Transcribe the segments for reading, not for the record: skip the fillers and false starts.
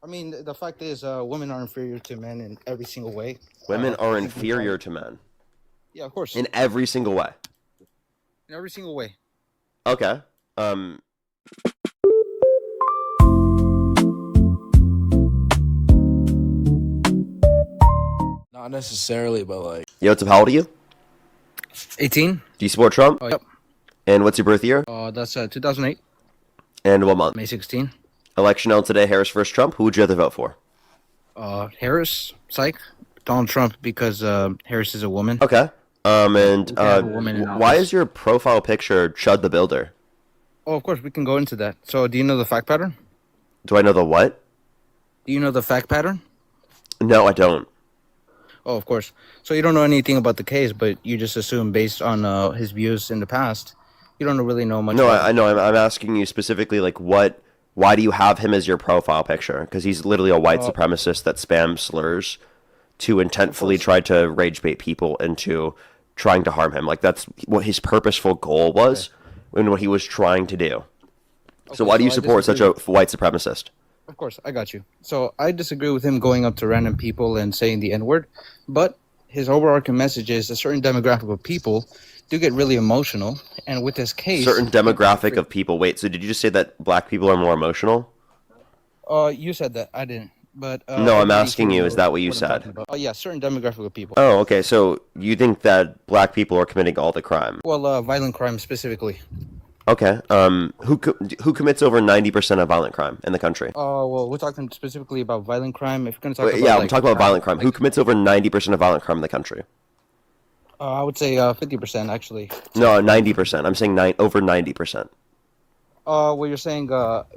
I mean, the fact is, women are inferior to men in every single way. Women I are think we all, inferior to men yeah, of course, in every single way. in every single way. Okay. Um, Not necessarily, but like Yo, what's up? How old are you? 18. Do you support Trump? Oh, yep. And what's your birth year? That's 2008, And what month? May 16. Election held today, Harris versus Trump. Who would you rather vote for? Harris, psych. Donald Trump because Harris is a woman. Okay. And We can have a woman in why office. is your profile picture Chud the Builder? Oh, of course, we can go into that. So, do you know the fact pattern? Do I know the what? Do you know the fact pattern? No, I don't. Oh, of course. So you don't know anything about the case, but you just assume based on his views in the past. You don't really know much No, about I know. I'm asking you specifically, like, what? Why do you have him as your profile picture? Because he's literally a white supremacist that spams slurs to intentfully course. try to rage bait people into trying to harm him. Like that's what his purposeful goal was and what he was trying to do. So Okay, why do you I support such a disagree. white supremacist? Of course, I got you. So I disagree with him going up to random people and saying the N word, but his overarching message is a certain demographic of people do get really emotional, and with this case, Certain demographic of people. Wait, so did you just say that black people are more emotional? you said that I didn't, but No, I'm everybody asking here you, is knows that what you what I'm talking said? about. Oh yeah, certain demographic of people. Oh, okay. So you think that black people are committing all the crime? Well, violent crime specifically. Okay. Who commits over 90% of violent crime in the country? Well, we're talking specifically about violent crime. If you're gonna talk Wait, about yeah, I'm like talking about violent crime. Who like commits over 90% of violent crime in the country? I would say 50% actually. No, 90%. I'm saying over 90%. Well, you're saying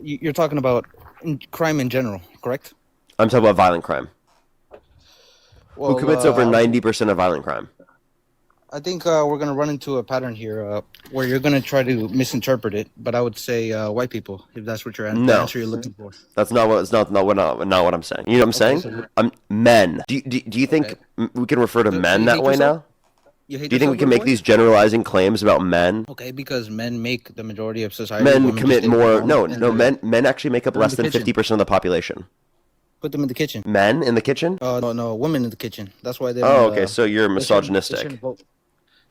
you're talking about crime in general, correct? I'm talking about violent crime. Who Well, commits over 90% of violent crime? I think we're gonna run into a pattern here where you're gonna try to misinterpret it. But I would say white people, if that's what the No. answer you're looking for. That's not what it's not what I'm saying. You know what I'm saying? so I'm men. Do you think we can refer to So men you that hate way yourself? now? You hate Do you think we yourself, can little make boy? these generalizing claims about men? Okay, because men make the majority of society. Men Women just commit stay at more. home No, and no. Men actually make up they're in less the than kitchen. 50% of the population. Put them in the kitchen. Men in the kitchen? No, women in the kitchen. That's why they Oh, don't. okay. So you're They misogynistic. shouldn't vote.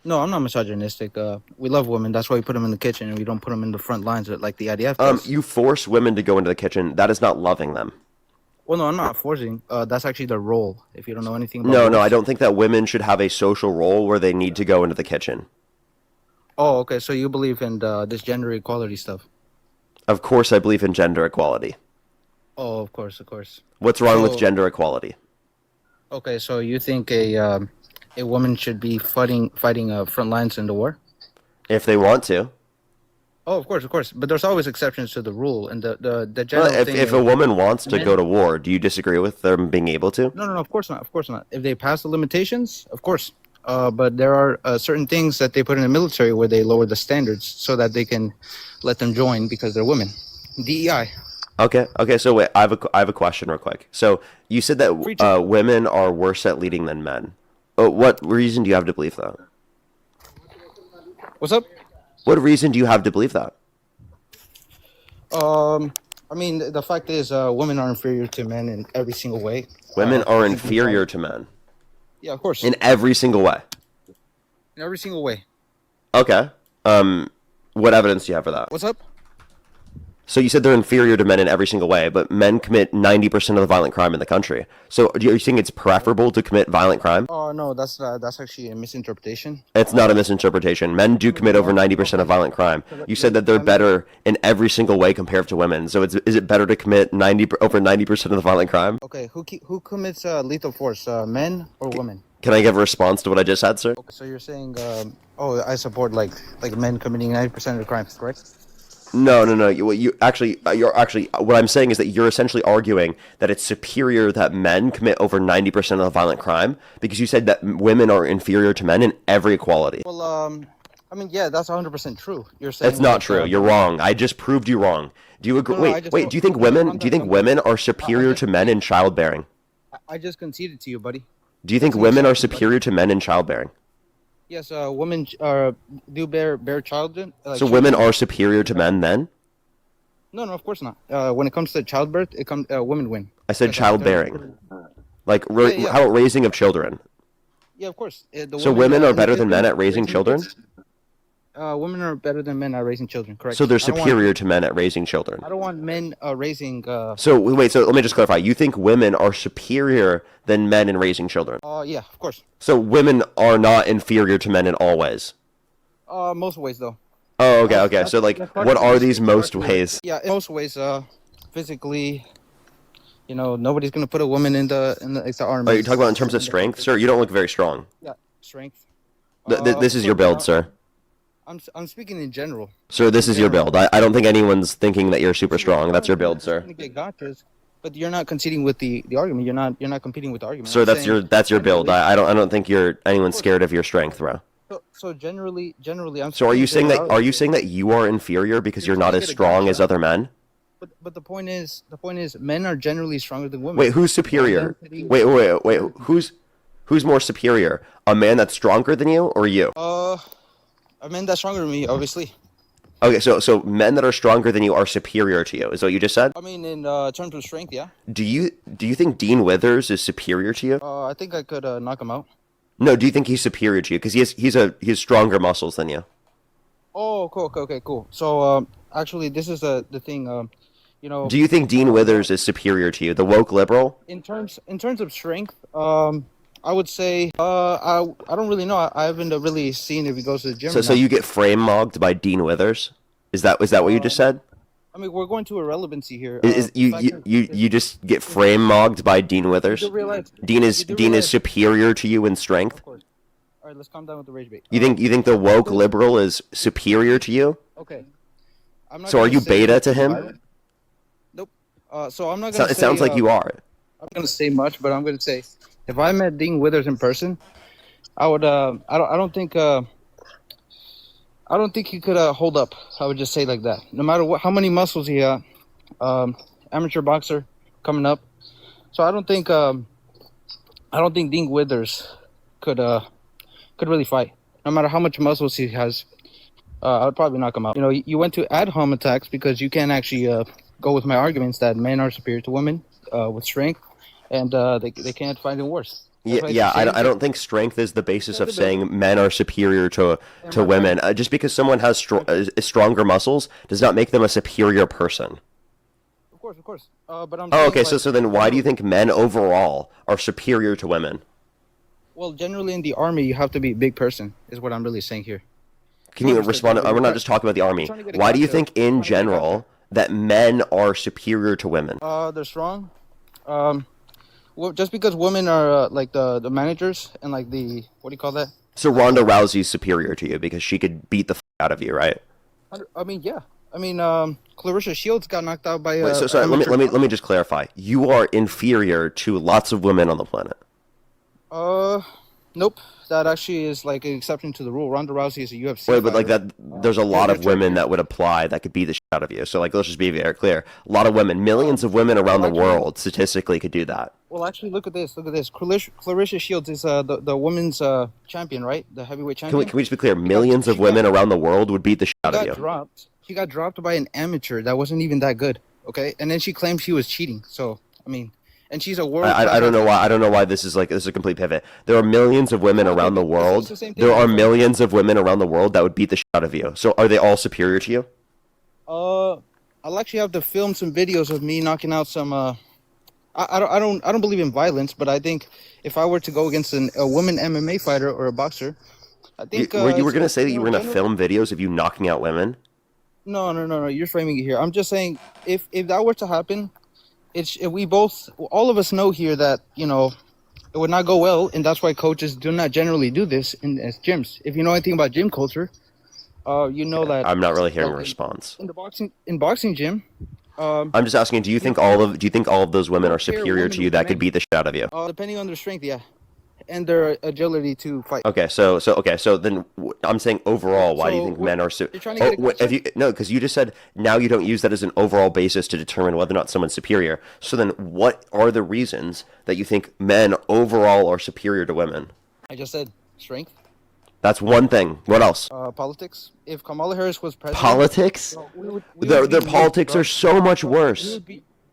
No, I'm not misogynistic. We love women. That's why we put them in the kitchen and we don't put them in the front lines like the IDF does. You force women to go into the kitchen. That is not loving them. Well, no, I'm not forcing. That's actually their role. If you don't know anything about No, no. roles. I don't think that women should have a social role where they need to go into the kitchen. Oh, okay. So you believe in this gender equality stuff? Of course, I believe in gender equality. Oh, of course, of course. What's wrong with So, gender equality? okay, so you think a woman should be fighting front lines in the war? If they want to. Oh, of course, of course. But there's always exceptions to the rule, and the Well, general if thing if is a woman wants to men. go to war, do you disagree with them being able to? No, of course not, of course not. If they pass the limitations, of course. But there are certain things that they put in the military where they lower the standards so that they can let them join because they're women. DEI. Okay. So wait, I have a question real quick. So you said that Preach it. women are worse at leading than men. What reason do you have to believe that? What's up? What reason do you have to believe that? I mean, the fact is, women are inferior to men in every single way. Women are I think we all- inferior to men Yeah, of course. in every single way. In every single way. Okay. What evidence do you have for that? What's up? So you said they're inferior to men in every single way, but men commit 90% of the violent crime in the country. So are you saying it's preferable to commit violent crime? Oh no, that's actually a misinterpretation. It's not a misinterpretation. Men do commit over 90% of violent crime. You said that they're better in every single way compared to women. So is it better to commit over 90% of the violent crime? Okay, who commits lethal force, men or women? Can I give a response to what I just said, sir? Okay, so you're saying, I support like men committing 90% of the crimes, correct? No. You're actually. What I'm saying is that you're essentially arguing that it's superior that men commit over 90% of the violent crime because you said that women are inferior to men in every equality. Well, I mean, yeah, that's 100% true. You're saying That's not like, true. You're wrong. I just proved you wrong. Do you agree? No, I Wait, just wait. told- Do you think I just women? found Do you that think something- women are superior to men in childbearing? I just conceded to you, buddy. Do you think That's women are acceptable. superior to men in childbearing? Yes, women do bear children. So women are superior to men then? No, no, of course not. When it comes to childbirth, it comes women win I said because they're childbearing. Like, yeah, yeah, how about raising of children? yeah. Of course, the So women women are in the better than men system at raising raising children? kids. Women are better than men at raising children. So Correct. they're superior to men at raising children. I don't want men raising. So wait, so let me just clarify. You think women are superior than men in raising children? Yeah, of course. So women are not inferior to men in all ways. Most ways though. Oh, okay, okay. So like, what are these most ways? Yeah, in most ways. Physically, nobody's gonna put a woman in the like the Are army. you talking about in terms of strength, sir? You don't look very strong. Yeah, strength. This is your build, sir. I'm speaking in general. Sir, this In is your general. build. I don't think anyone's thinking that you're super strong. That's your build, Just sir. gonna get gotchas, but you're not conceding with the argument. You're not competing with the argument. Sir, I'm that's saying your build. generally. I don't think anyone's scared of your strength, bro. So generally, I'm So are speaking you in saying that generalities. you are inferior because You're you're trying not to as get a strong as gotcha, other men? but the point is, men are generally stronger than women. Wait, who's Bone superior? density. Wait. Who's more superior? A man that's stronger than you or you? A man that's stronger than me, obviously. Okay, so men that are stronger than you are superior to you. Is what you just said? I mean, in terms of strength, yeah. Do you think Dean Withers is superior to you? I think I could knock him out. No, do you think he's superior to you? Because he has stronger muscles than you. Oh, cool. Okay, cool. So, actually, this is the thing. Do you think Dean Withers is superior to you, the woke liberal? in terms of strength, I would say, I don't really know. I haven't really seen if he goes to the gym So or so not. you get frame mogged by Dean Withers? Is that what you just said? I mean, we're going to irrelevancy here. Is The you fact you is, you, you just get frame mogged by Dean you do Withers? realize, Dean you do is realize, superior to you in of strength? course. All right, let's calm down with the rage bait. You think the woke liberal is superior to you? Okay, I'm not So are gonna you say beta to anything him? violent. Nope. So I'm not So, gonna it say. sounds like you are. I'm not gonna say much, but I'm gonna say, if I met Dean Withers in person, I would. I don't think he could hold up. I would just say like that. No matter how many muscles he got, um, amateur boxer coming up. So I don't think Dean Withers could really fight. No matter how much muscles he has, I would probably knock him out. You went to ad hom attacks because you can't actually go with my arguments that men are superior to women with strength, and they can't find it worse. Yeah, That's why I keep yeah. saying I this. don't think strength is the basis of That's a bit. saying men are superior And to my friend, women. Just because someone has stronger muscles does not make them a superior person. of course. But I'm Oh, saying okay. So like so then why do you think men overall are superior to women? well, generally in the army, you have to be a big person, is what I'm really saying here. Can You you understood, respond? right? We're not just talking about the You're army. trying to get a Why do you gotcha. think, in You're trying to get a gotcha. general, that men are superior to women? They're strong. Um, well, just because women are like the managers and like the what do you call that? So Ronda Rousey's superior to you because she could beat the out of you, right? I mean, yeah. I mean, Clarissa Shields got knocked out by Wait, so a sorry. amateur Let me boxer. just clarify. You are inferior to lots of women on the planet. Nope. That actually is like an exception to the rule. Ronda Rousey is a UFC Wait, but like fighter. that, there's a You're lot you're of trying women you're that would apply that could beat the shit out of you. So like, let's just be very clear. A lot of women, millions of women around well the actually world, statistically, could do that. well actually look at this. Look at this. Clarissa Shields is the women's champion, right? The heavyweight champion. Can we just be clear? She got Millions of she got women around the world would beat the shit she out of got you. dropped. She got dropped by an amateur that wasn't even that good. Okay, and then she claimed she was cheating. So I mean, and she's a world class I don't know athlete. why. I don't know why this is a complete pivot. There are millions of women No, around the it's world. the same thing, There my are friend. millions of women around the world that would beat the shit out of you. So are they all superior to you? Uh, I'll actually have to film some videos of me knocking out some. I don't believe in violence, but I think if I were to go against a woman MMA fighter or a boxer, I think You were it's gonna say that you were gonna general. film videos of you knocking out women? No, no, no, no. You're framing it here. I'm just saying if that were to happen, if we both, all of us know here that it would not go well, and that's why coaches do not generally do this in as gyms. If you know anything about gym culture, you know Okay, that I'm not really hearing a like response. in the boxing gym, um, I'm just asking, do you think all of those I women are don't care superior women to you with that could men. beat the shit out of you? Depending on their strength, yeah, and their agility to fight. Okay, so then I'm saying overall, why do you So think what men are you're trying to get a if gotcha? you no, because you just said now you don't use that as an overall basis to determine whether or not someone's superior. So then, what are the reasons that you think men overall are superior to women? I just said strength. That's one thing. What else? Politics. If Kamala Harris was president, Politics? bro, we would be Their nuked, politics bro. are so much Bro, worse.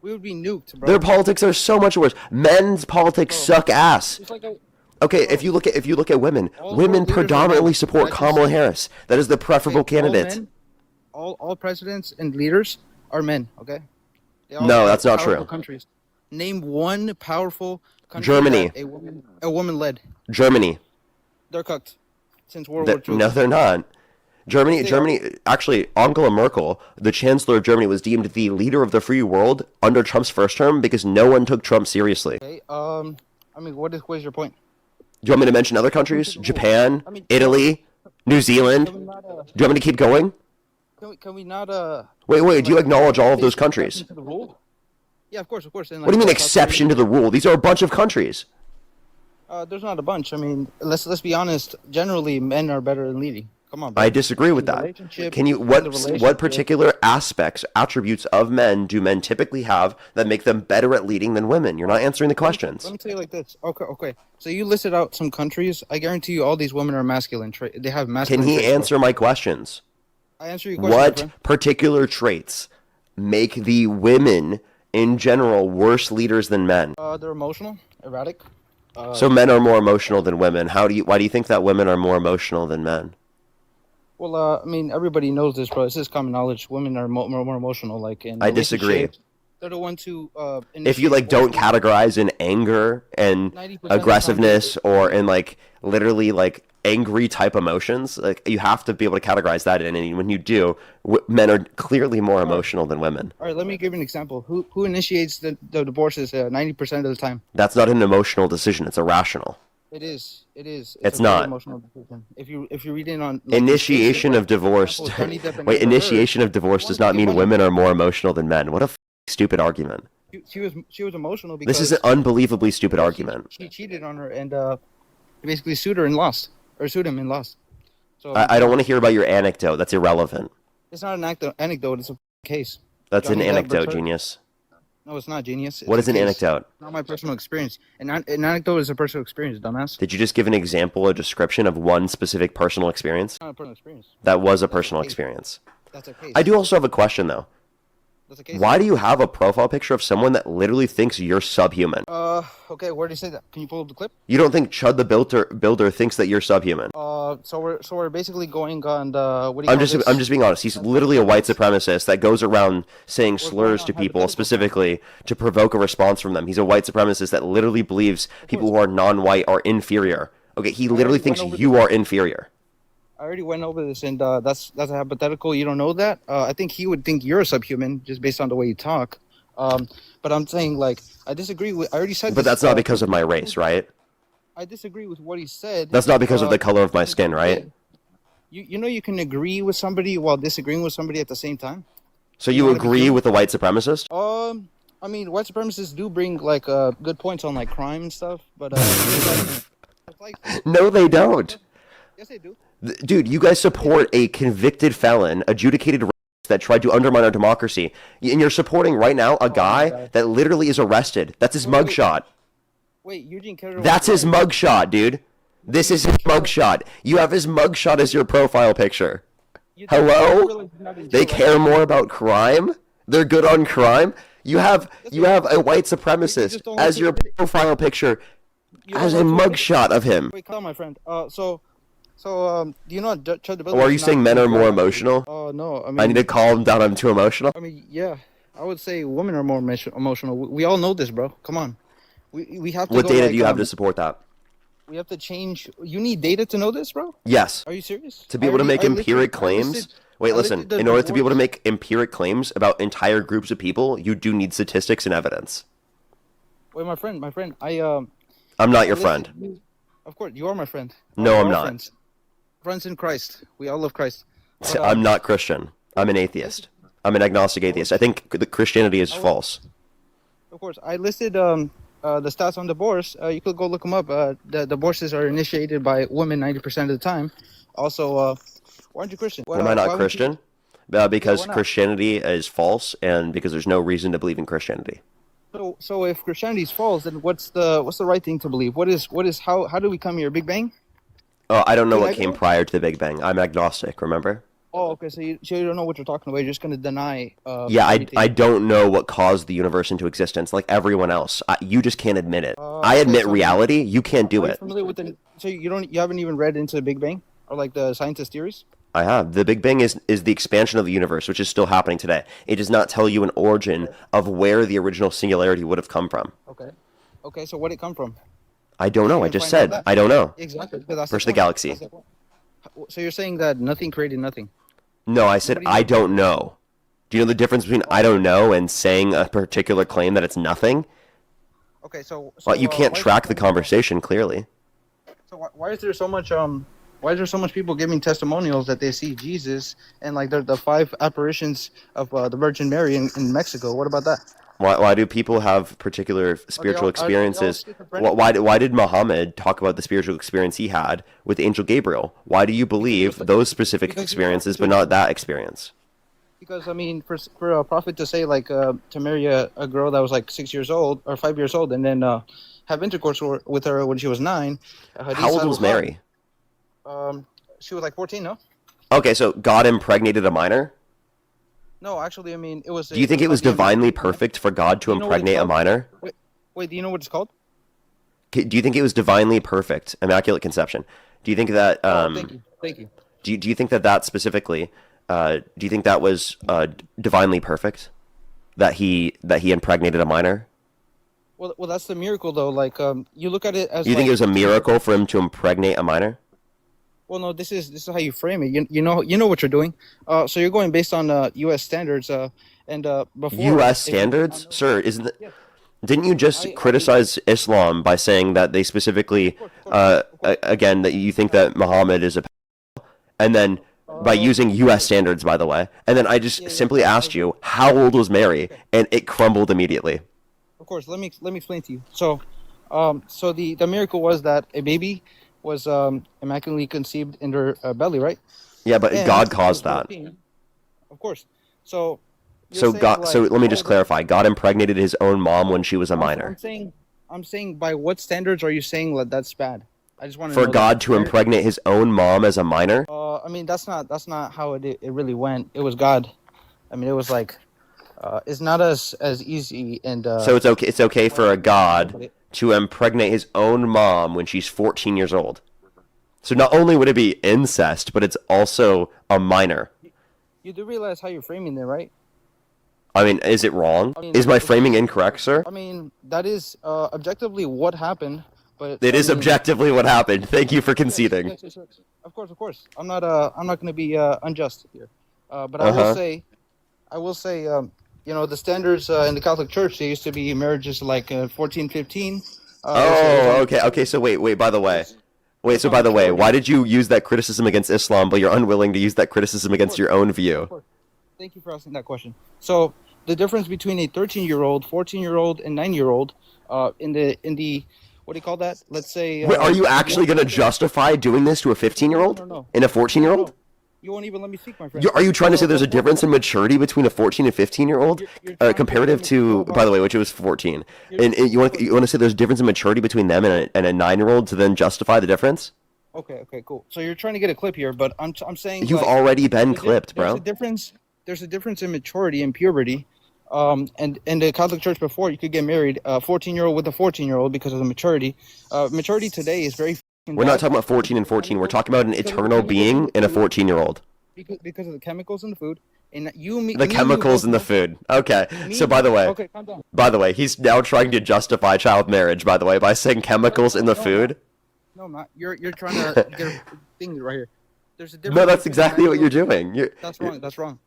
we would be nuked, Their bro. politics are so much worse. Men's politics Bro, suck ass. it's like a Okay, bro. if you look at women, All women world leaders are predominantly men. support That's Kamala just Harris. That is the preferable okay. All candidate. men, all presidents and leaders are men. Okay, they all No, are that's not powerful true. countries. Name one powerful country Germany. that a woman led. Germany. They're cooked since World War II. No, they're not. Yes, they are. Actually, Angela Merkel, the Chancellor of Germany, was deemed the leader of the free world under Trump's first term because no one took Trump seriously. Okay. I mean, what is your point? Do you want me to mention other countries? Japan, I mean, Italy, New Zealand? can we Do not? you want me to keep going? Can we not? Wait. Do you Like acknowledge all of those exception countries? to the rule? Yeah, of course. And What do you like mean South exception to Korea. the rule? These are a bunch of countries. There's not a bunch. I mean, let's be honest. Generally, men are better than leading. Come on, bro. I disagree with In the that. relationship, Can you in the what relationship. particular aspects, attributes of men do men typically have that make them better at leading than women? You're not answering the Let questions. me tell you like this. Okay. So you listed out some countries. I guarantee you, all these women are masculine. They have Can masculine. he traits, bro. answer my questions? I answer your question, my What friend. particular traits make the women in general worse leaders than men? They're emotional, erratic. So men are more emotional than women. Why do you think that women are more emotional than men? Well, I mean, everybody knows this, bro. This is common knowledge. Women are more emotional. Like in I disagree. relationships, they're the ones who If you initiate don't wars. categorize in anger and 90% of the time, aggressiveness or in literally angry type emotions, you have to be able to categorize that in. And when you do, men are clearly more emotional than women. All right, let me give you an example. Who initiates the divorces 90% of the time? That's not an emotional decision. It's irrational. It is. It's a very not. emotional decision. If you read in on Initiation of divorce. Johnny Depp and Wait, Amber Heard, initiation of divorce does not mean women are more emotional than men. What a stupid argument. she was emotional because This is an unbelievably stupid argument. she cheated on her and basically sued her and lost, or sued him and lost. So I don't want to hear about your anecdote. That's irrelevant. it's not an anecdote. It's a case. That's an Johnny Depp anecdote, returned- genius. No, it's not, genius. What It's is a an case. anecdote? Not my personal experience. An anecdote is a personal experience, dumbass. Did you just give an example or description of one specific personal experience? It's not a personal experience. That was a personal case. experience. That's a case. I do also have a question, though. That's a case. Why do you have a profile picture of someone that literally thinks you're subhuman? Okay. Where did you say that? Can you pull up the clip? You don't think Chud the Builder thinks that you're subhuman? So we're basically going on the what do you I'm call just this? I'm just being honest. He's literally a white supremacist that goes around saying slurs to people hypothetical specifically to provoke a response from them. He's a white supremacist that literally believes people who are non-white are inferior. Okay, he literally thinks you are inferior. I already went over this, and that's a hypothetical. You don't know that. I think he would think you're a subhuman just based on the way you talk. But I'm saying like I disagree with. I already said. But this, that's not because of my race, right? I disagree with what he said. That's not because of the color of my skin, right? You know you can agree with somebody while disagreeing with somebody at the same time. So you agree with the white supremacist? I mean, white supremacists do bring like good points on like crime and stuff, but No, they don't. yes, they do. Dude, you guys support a convicted felon, adjudicated racist that tried to undermine our democracy. And you're supporting right now a guy that literally is arrested. That's his mugshot. Wait, Eugene Kerr. That's his mugshot, dude. This is his mugshot. You have his mugshot as your profile picture. Hello? They care more about crime? They're good on crime? You have a white supremacist as your profile picture as a mugshot of him. Wait, come on, my friend. So, do you know Chud the Builder? Or are you saying men are more emotional? Oh no, I mean. I need to calm down. I'm too emotional. I mean, yeah, I would say women are more emotional. We all know this, bro. Come on, we have to. What go, data like, do you have to support that? We have to change. You need data to know this, bro. Yes. Are you serious? To be able to make empiric claims. Wait, I listen. listed the In order to be able to divorce- make empiric claims about entire groups of people, you do need statistics and evidence. Wait, my friend. I'm not your I friend. listed- Of course, you are my friend. No, We're I'm all not. Friends in Christ. We all love Christ. But, I'm not Christian. I'm an atheist. I'm an agnostic atheist. I think that Christianity is false. Of course, I listed the stats on divorce. You could go look them up. The divorces are initiated by women 90% of the time. Also, why aren't you Christian? Am I not Christian? Because why not? Christianity is false, and because there's no reason to believe in Christianity. So if Christianity is false, then what's the right thing to believe? How do we come here? Big Bang? I don't know Dude, what came prior to the Big Bang. I'm agnostic, remember? Oh, okay. So you don't know what you're talking about. You're just gonna deny Yeah, I everything. don't know what caused the universe into existence, like everyone else. You just can't admit it. I Okay. admit So reality. You can't do are you it. familiar with the? So you haven't even read into the Big Bang or like the scientist theories? I have. The Big Bang is the expansion of the universe, which is still happening today. It does not tell you an origin Okay. of where the original singularity would have come from. Okay. Okay. So where did it come from? I don't Did know. you I even just find out said that? I don't know. Exactly. Because that's the Versus the point. galaxy. That's the point. So you're saying that nothing created nothing. No, I said Nobody I knows. don't know. Do you know the difference between I don't know and saying a particular claim that it's nothing? Okay. Well, you can't Why is there track so the much conversation clearly. why is there so much why is there so much people giving testimonials that they see Jesus and like the five apparitions of the Virgin Mary in Mexico? What about that? Why do people have particular spiritual Are they all experiences? schizophrenic? Why did Muhammad talk about the spiritual experience he had with the angel Gabriel? Why do you Because he believe was those specific because he was talking experiences to but not that experience? because I mean for a prophet to say like to marry a girl that was like 6 years old or 5 years old and then have intercourse with her when she was nine, How hadith old was Mary? um she was like 14, no? Okay, so God impregnated a minor? No, actually, I mean Do you it think was it called was the divinely Immaculate. perfect for God Do to you know what it's impregnate a called? minor? Wait, do you know what it's called? Do you think it was divinely perfect, immaculate conception? Do you think that Oh, thank you. do you think that specifically do you think that was divinely perfect that he impregnated a minor? Well, that's the miracle though. Like, you look at it Do as you think it like, was a miracle for him to impregnate a minor? well, no, this is how you frame it. You know what you're doing. So you're going based on U.S. standards. And before, U.S. if you, standards, sir, isn't it? yeah, Didn't you just I, criticize Islam by saying that they specifically, of course. again, that you think that Muhammad is a, and then by using U.S. standards, by the way, and then I just Yeah, yeah, simply asked you how old was Mary, okay. and it crumbled immediately. Of course. Let me explain to you. So the miracle was that a baby was immaculately conceived in her belly, right? Yeah, but And God when she was caused that. 14, of course. So you're So saying God, so like, let me oh, just clarify. God impregnated his own mom when she was a I'm minor. saying, by what standards are you saying that that's bad? I just want to For know that. God to impregnate his own mom as a minor? I mean, that's not how it really went. It was God. I mean, it was like, it's not as easy and So it's okay for a no, God but to impregnate his own mom when she's 14 years old. So not only would it be incest, but it's also a minor. you do realize how you're framing it, right? I mean, is it wrong? I mean, Is my framing incorrect, sir? I mean, that is objectively what happened, but It I is mean, objectively what happened. Thank you for conceding. yes. Of course, of course. I'm not going to be unjust here, but Uh-huh. I will say, the standards in the Catholic Church, they used to be marriages like 14, 15. It was Oh, on okay. Okay, so wait, by the it way. was it Wait, was so on by the way, why maturity. did you use that criticism against Islam, but you're unwilling to use that criticism Of against course, your own of view? course. Thank you for asking that question. So the difference between a 13-year-old, 14-year-old, and 9-year-old, in the what do you call that? Let's say Wait, are you in the actually going to justify doing this to a no, 15-year-old no, no, and a no, 14-year-old? no. You won't even let me speak, my friend. Are you trying to say there's a Before difference in maturity between a 14 and 15-year-old, you're trying to let comparative me no, to, by bro. the way, which was 14? You're, And of course. you want to say there's a difference in maturity between them and a 9-year-old to then justify the difference? Okay, cool. So you're trying to get a clip here, but I'm saying You've like already been clipped, there's a bro. difference. There's a difference in maturity and puberty. And in the Catholic Church before, you could get married a 14-year-old with a 14-year-old because of the maturity. Maturity today is very We're not bad talking about 14 and 14. We're talking about an because of the eternal chemicals in being the and a food. 14-year-old. Because of the chemicals in the food, and The me and you chemicals both in the know. food. Okay. Me So and you. Okay, calm down. by the way, he's now trying to justify child marriage, by the way, by saying chemicals in the No, I'm not. food. No, I'm not. You're trying to get a thing right here. There's a No, difference that's between a exactly what you're 9-year-old. doing. That's You're wrong. That's wrong.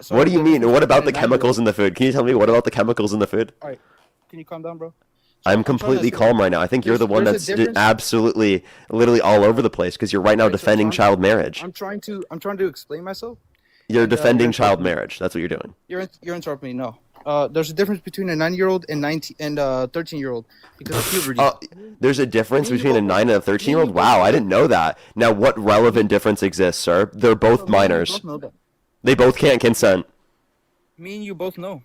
What So do you the mean? difference What between about a the chemicals 9-year-old. in the food? Can you tell me what about the chemicals in the food? All right, can you calm down, bro? So I'm I'm trying to completely say calm right now. I think you're the one there's a that's difference. absolutely, literally all All over right, the place because you're right now so defending child marriage. I'm trying to explain myself, You're and you're defending child interrupting me. marriage. That's what you're doing. You're interrupting me. No, there's a difference between a 9-year-old and 13-year-old because of puberty. Uh, there's a difference Me and you between a both know. 9 and a Me and 13-year-old? you both Wow, know I that. didn't know that. Now, what relevant Me, difference exists, sir? They're both me and you minors. both know that. They both can't consent. Me and you both know.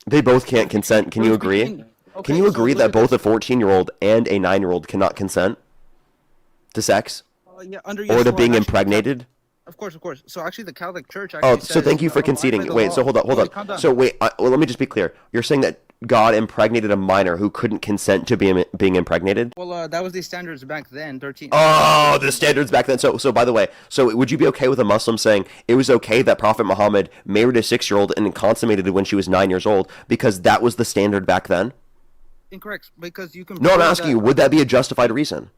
They both There can't consent. Can you agree? Can you So agree look that at both this. a 14-year-old and a 9-year-old cannot consent to sex? Yeah, under or to Yeshua, being and actually, impregnated? of course, of course. So actually, the Catholic Church Oh, actually so says, thank you for abide by conceding. the Wait, so law. hold on, hold Wait, on. wait, calm down. So wait, well, let me just be clear. You're saying that God impregnated a minor who couldn't consent to being impregnated? Well, that was the standards back then, 13. Oh, the standards back then. So by the way, so would you be okay with a Muslim saying it was okay that Prophet Muhammad married a 6-year-old and consummated it when she was 9 years old because that was the standard back then? Incorrect, because you can No, I'm prove asking that. you, would that be a justified reason?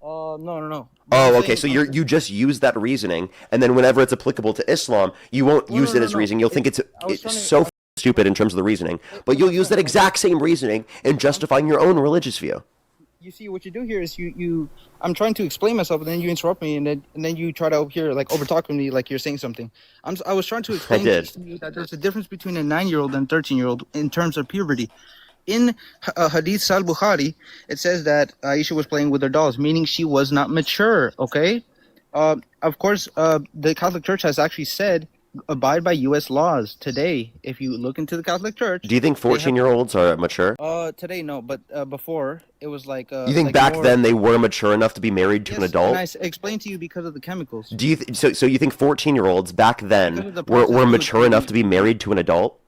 No, no, no. But Oh, okay. So you just use that reasoning, and then whenever it's applicable to Islam, you won't Well, no, use it no, as no. reasoning. You'll think I was it's trying to. so stupid in terms of the reasoning, but No, you'll use that exact same reasoning in justifying your own religious view. You see, what you do here is you. I'm trying to explain myself, and then you interrupt me, and then you try to over here like overtalk me, like you're saying something. I was trying to explain did. to you that there's a difference between a 9-year-old and 13-year-old in terms of puberty. In Hadith Sal Bukhari, it says that Aisha was playing with her dolls, meaning she was not mature. Okay, of course, the Catholic Church has actually said abide by U.S. laws today. If you look into the Catholic Church, Do you think 14-year-olds are mature? today no, but before it was like You think like back more. then they were mature enough to be married to an Yes, adult? and I explained to you because of the chemicals. Do you so you think 14-year-olds back Because then of the were process, mature enough to be married to an adult?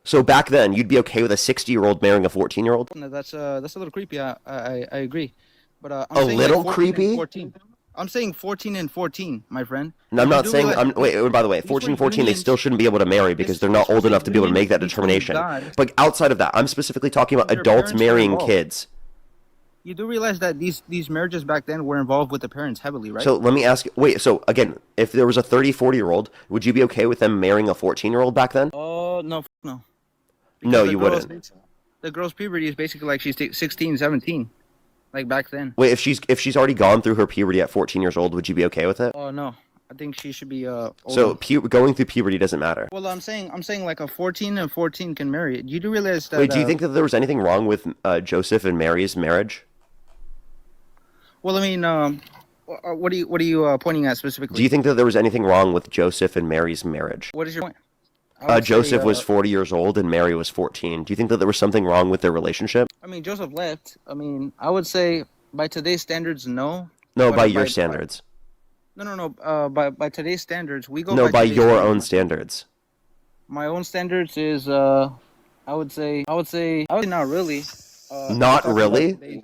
So back then, you'd be okay with a 60-year-old marrying a 14-year-old? No, that's a little creepy. I agree, but I'm A saying little like 14 and creepy? 14. I'm saying 14 and 14, my friend. And I'm Because you not do saying realize wait, by the way, these were 14, 14, they unions. still shouldn't be able to marry because they're not This old was a enough to be able to union make that between determination. God. But outside of that, I'm specifically talking about Their adults parents were marrying involved. kids. You do realize that these marriages back then were involved with the parents heavily, right? So let me ask you, wait, so again, if there was a 30, 40-year-old, would you be okay with them marrying a 14-year-old back then? Oh, no, no. No, the you girls, wouldn't. The girl's puberty is basically like she's 16, 17, like back then. Wait, if she's already gone through her puberty at 14 years old, would you be okay with it? Oh, no. I think she should be older. So going through puberty doesn't matter. Well, I'm saying like a 14 and 14 can marry. You do realize that? Wait, do you think that there was anything wrong with Joseph and Mary's marriage? Well, I mean, what are you pointing at specifically? Do you think that there was anything wrong with Joseph and Mary's marriage? What is your point? I would Joseph say, was 40 years old and Mary was 14. Do you think that there was something wrong with their relationship? I mean, Joseph left. I mean, I would say by today's standards, no. No, But by your standards. No. By today's standards, we go. No, by today's your standards. own standards. My own standards is I would say not really. Not talking about really? today's-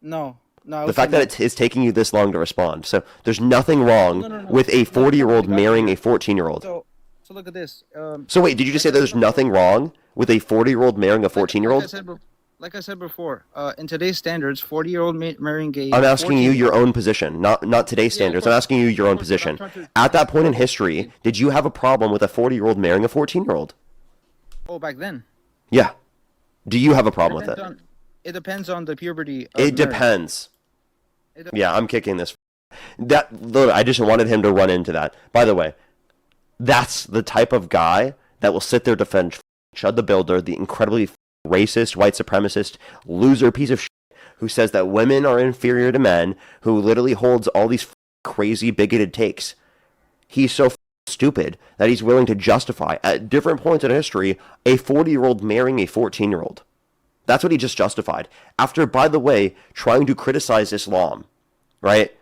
No, no. I The would fact say that it is taking you this long to respond. So there's nothing wrong No. with a 40-year-old No, marrying a 14-year-old. So look at this. So wait, did you just say that there's nothing wrong with a 40-year-old marrying a 14-year-old? Like I said before, in today's standards, 40-year-old marrying a. I'm asking you 14 your own position, not today's standards. I'm asking you your own course, but I'm position. trying to- At that point in history, did you have a problem with a 40-year-old marrying a 14-year-old? Oh, back then. Yeah. Do you have a problem with it? It depends on the puberty. Of It marriage. depends. It Yeah, I'm kicking this. I just wanted him to run into that. By the way, that's the type of guy that will sit there defend Chud the Builder, the incredibly racist, white supremacist, loser piece of shit who says that women are inferior to men, who literally holds all these crazy bigoted takes. He's so stupid that he's willing to justify, at different points in history, a 40-year-old marrying a 14-year-old. That's what he just justified. After, by the way, trying to criticize Islam, right?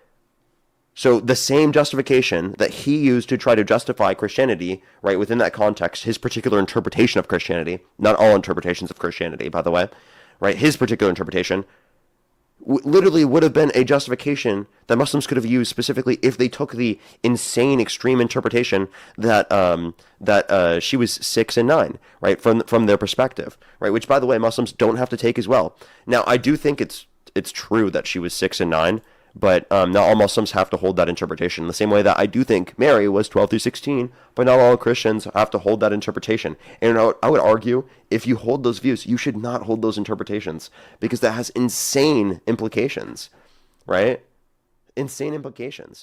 So the same justification that he used to try to justify Christianity, right, within that context, his particular interpretation of Christianity, not all interpretations of Christianity, by the way, right, his particular interpretation, literally would have been a justification that Muslims could have used specifically if they took the insane extreme interpretation that she was 6 and 9, right, from their perspective, right, which, by the way, Muslims don't have to take as well. Now, I do think it's true that she was 6 and 9, but not all Muslims have to hold that interpretation. The same way that I do think Mary was 12 through 16, but not all Christians have to hold that interpretation. And I would argue, if you hold those views, you should not hold those interpretations, because that has insane implications, right? Insane implications.